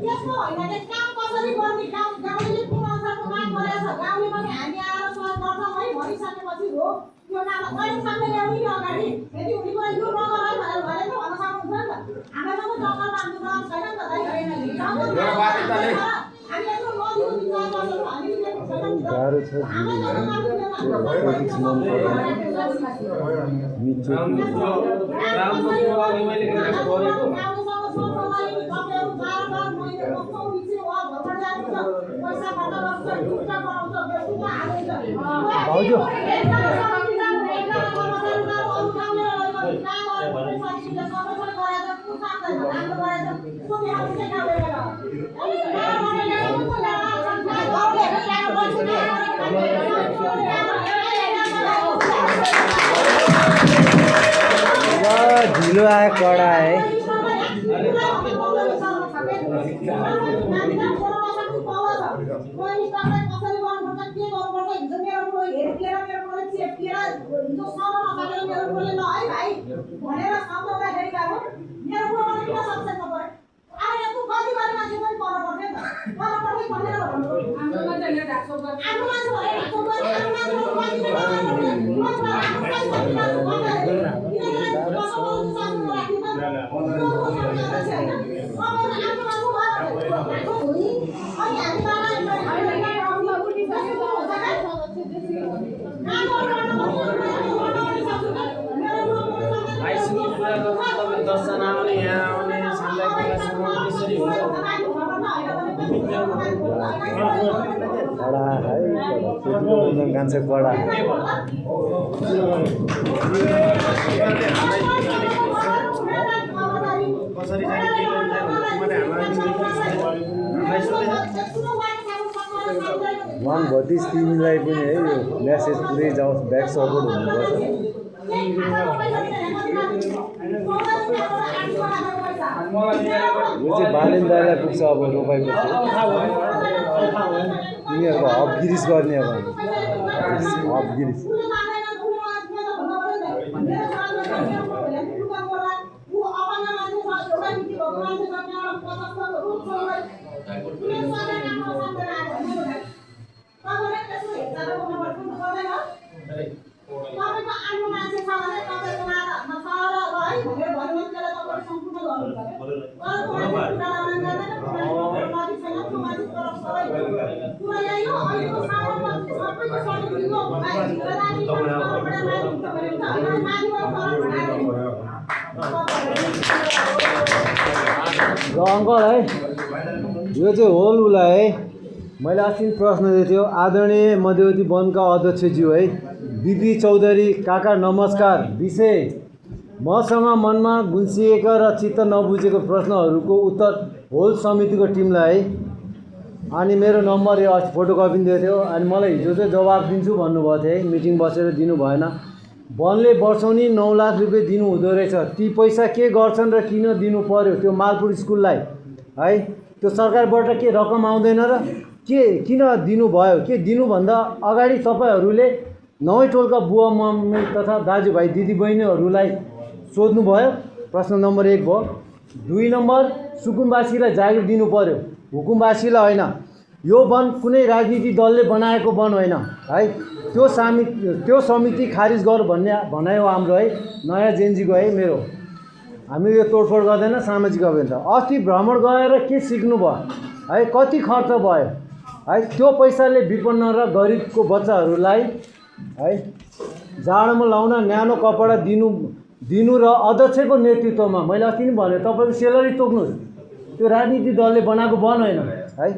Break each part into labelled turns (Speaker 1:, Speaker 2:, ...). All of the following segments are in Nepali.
Speaker 1: यसमा होइन के काम कसरी गर्ने काम गाउँले कुन अनुसारको काम गरेछ गाउँले पनि हामी आएर सहयोग गर्छौँ है भनिसकेपछि हो यो काम कहिले सामने ल्याउने नि अगाडि यदि उनीको यो नगर है भनेर भने त भन्न सक्नुहुन्छ नि त हामीलाई पनि टक्कर माग्नु छैन नि त हामी यत्रो नदिनु विचार गर्छौँ हामीले
Speaker 2: गाह्रो छ भाउजू ढिलो आयो कडा है कडा है गान्छ कडा वान भतिस तिमीलाई पनि है यो म्यासेज पुरै जाओस् ब्याक सपोर्ट हुनुपर्छ यो चाहिँ बालेन दाइलाई पुग्छ अब रोपाइपछि तिनीहरूको हब गिरिस गर्ने अब हब गिरिस र अङ्कल है यो चाहिँ होल उसलाई है मैले अस्ति प्रश्न दिएको थियो आदरणीय मध्यवर्ती वनका अध्यक्षज्यू है बिपी चौधरी काका नमस्कार विषय मसँग मनमा गुन्सिएका र चित्त नबुझेको प्रश्नहरूको उत्तर होल समितिको टिमलाई है अनि मेरो नम्बर यो अस्ति फोटोकपी दिएको थियो अनि मलाई हिजो चाहिँ जवाब दिन्छु भन्नुभएको थियो है मिटिङ बसेर दिनु भएन वनले वर्षौनी 9 लाख रुपियाँ दिनु हुँदो रहेछ ती पैसा के गर्छन् र किन दिनु पर्यो त्यो मालपुर स्कुललाई है त्यो सरकारबाट के रकम आउँदैन र के किन दिनुभयो के दिनुभन्दा अगाडि तपाईँहरूले नवैटोलका बुवा मम्मी तथा दाजुभाइ दिदीबहिनीहरूलाई सोध्नुभयो प्रश्न नम्बर 1 भयो 2 नम्बर सुकुम्बासीलाई जागिर दिनु पर्यो हुकुमवासीलाई होइन यो वन कुनै राजनीति दलले बनाएको वन होइन है त्यो समिति खारिज गर भन्ने भनाइ हो हाम्रो है नयाँ जेन्जीको है मेरो हामी यो तोडफोड गर्दैन सामाजिक अभियन्ता अस्ति भ्रमण गएर के सिक्नु भयो है कति खर्च भयो है त्यो पैसाले विपन्न र गरिबको बच्चाहरूलाई है जाडोमा लाउन न्यानो कपडा दिनु र अध्यक्षको नेतृत्वमा मैले अस्ति नि भने तपाईँको सेलरी तोक्नुहोस् त्यो राजनीति दलले बनाएको वन होइन है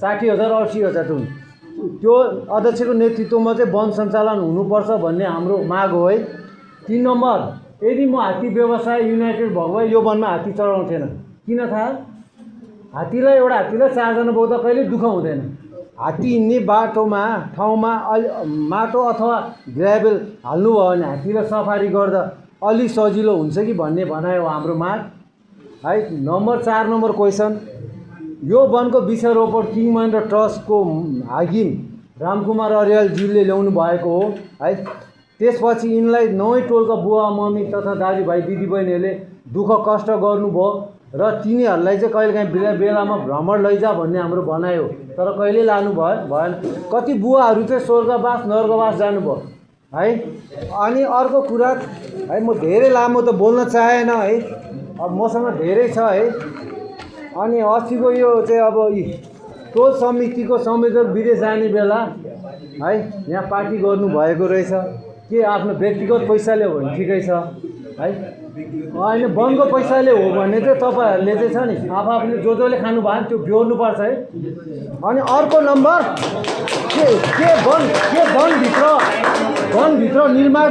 Speaker 2: 60,000 80,000 त्यो अध्यक्षको नेतृत्वमा चाहिँ वन सञ्चालन हुनुपर्छ भन्ने हाम्रो माग हो है 3 नम्बर यदि म हात्ती व्यवसाय युनाइटेड भएको भए यो वनमा हात्ती चढाउँथेन किन थाहा हात्तीलाई एउटा हात्तीलाई 4 जना बोक्दा कहिले दुःख हुँदैन हात्ती हिँड्ने बाटोमा ठाउँमा माटो अथवा ग्राभेल हाल्नुभयो भने हात्तीलाई सफारी गर्दा अलि सजिलो हुन्छ कि भन्ने भनाइ हो हाम्रो माग है नम्बर 4 नम्बर क्वेसन यो वनको वृक्षारोपण किङ महेन्द्र ट्रस्टको हाकिम रामकुमार अर्यालज्यूले ल्याउनु भएको हो है। त्यसपछि यिनलाई नौै टोलका बुवा मम्मी तथा दाजुभाइ दिदीबहिनीहरूले दुःख कष्ट गर्नुभयो र तिनीहरूलाई चाहिँ कहिलेकाहीँ बेलामा भ्रमण लैजा भन्ने हाम्रो भनाइ हो, तर कहिले लानु भएन। कति बुवाहरू चाहिँ स्वर्गवास नर्कवास जानुभयो है। अनि अर्को कुरा है, म धेरै लामो त बोल्न चाहेन है, अब मसँग धेरै छ है। अनि अस्तिको यो चाहिँ अब टोल समितिको संयोजक विदेश जाने बेला है, यहाँ पार्टी गर्नुभएको रहेछ के आफ्नो व्यक्तिगत पैसाले हो भने ठिकै छ है। होइन वनको पैसाले हो भने चाहिँ तपाईँहरूले चाहिँ छ नि आफूले जसले खानु भयो त्यो बेहोर्नुपर्छ है। अनि अर्को नम्बर के वनभित्र निर्माण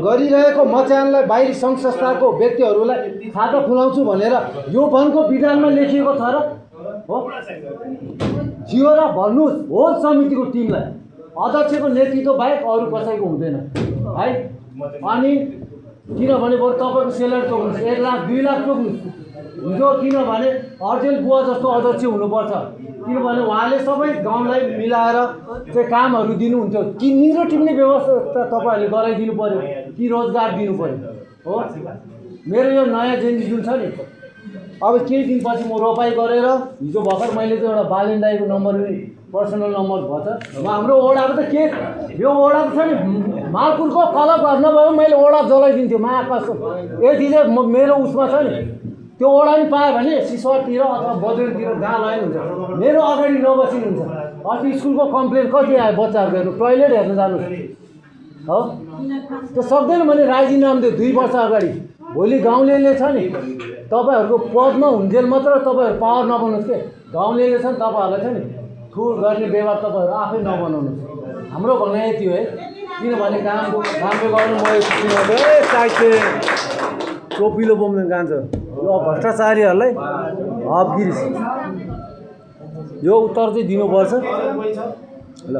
Speaker 2: गरिरहेको मचानलाई बाहिरी सङ्घ संस्थाको व्यक्तिहरूलाई खाता खुलाउँछु भनेर यो वनको विधानमा लेखिएको छ र हो थियो र भन्नुहोस् होल समितिको टिमलाई अध्यक्षको नेतृत्व बाहेक अरू कसैको हुँदैन है। अनि किनभने बरु तपाईँको सेलेरी तोक्नुहोस् 1 लाख 2 लाख तोक्नुहोस् हिजो, किनभने अर्जेल बुवा जस्तो अध्यक्ष हुनुपर्छ, किनभने उहाँले सबै गाउँलाई मिलाएर चाहिँ कामहरू दिनुहुन्थ्यो। कि निरो टिप्ने व्यवस्था तपाईँहरूले गराइदिनु पऱ्यो कि रोजगार दिनु पऱ्यो हो। मेरो यो नयाँ जेन्जी जुन छ नि, अब केही दिनपछि म रोपाइ गरेर हिजो भर्खर मैले चाहिँ एउटा बालेन दाईको नम्बर पर्सनल नम्बर भन्छ हाम्रो ओडाको त के यो ओडाको छ नि मालपुरको कलप गर्न भयो मैले ओडा जलाइदिन्थ्यो महाकाश यति चाहिँ मेरो उसमा छ नि त्यो ओडा नि पायो भने सिसवातिर अथवा बद्रेतिर जहाँ लाइन हुन्छ मेरो अगाडि नबसिनु हुन्छ। अस्ति स्कुलको कम्प्लेन कति आयो बच्चाहरूको हेर्नु टोइलेट हेर्न जानुहोस् हो त्यो सक्दैन भने राजीनामा दियो 2 वर्ष अगाडि। भोलि गाउँलेले छ नि तपाईँहरूको पदमा हुन्जेल मात्र तपाईँहरू पावर नबनाउनुहोस् के गाउँलेले छ नि तपाईँहरूलाई छ नि ठुल गर्ने व्यवहार तपाईँहरू आफै नबनाउनुहोस्। हाम्रो भनाइ यति हो है, किनभने राम्रो गर्नु म टोपिलो बोम्न जान्छ यो भ्रष्टाचारीहरूलाई हपगिरी यो उत्तर चाहिँ दिनुपर्छ ल।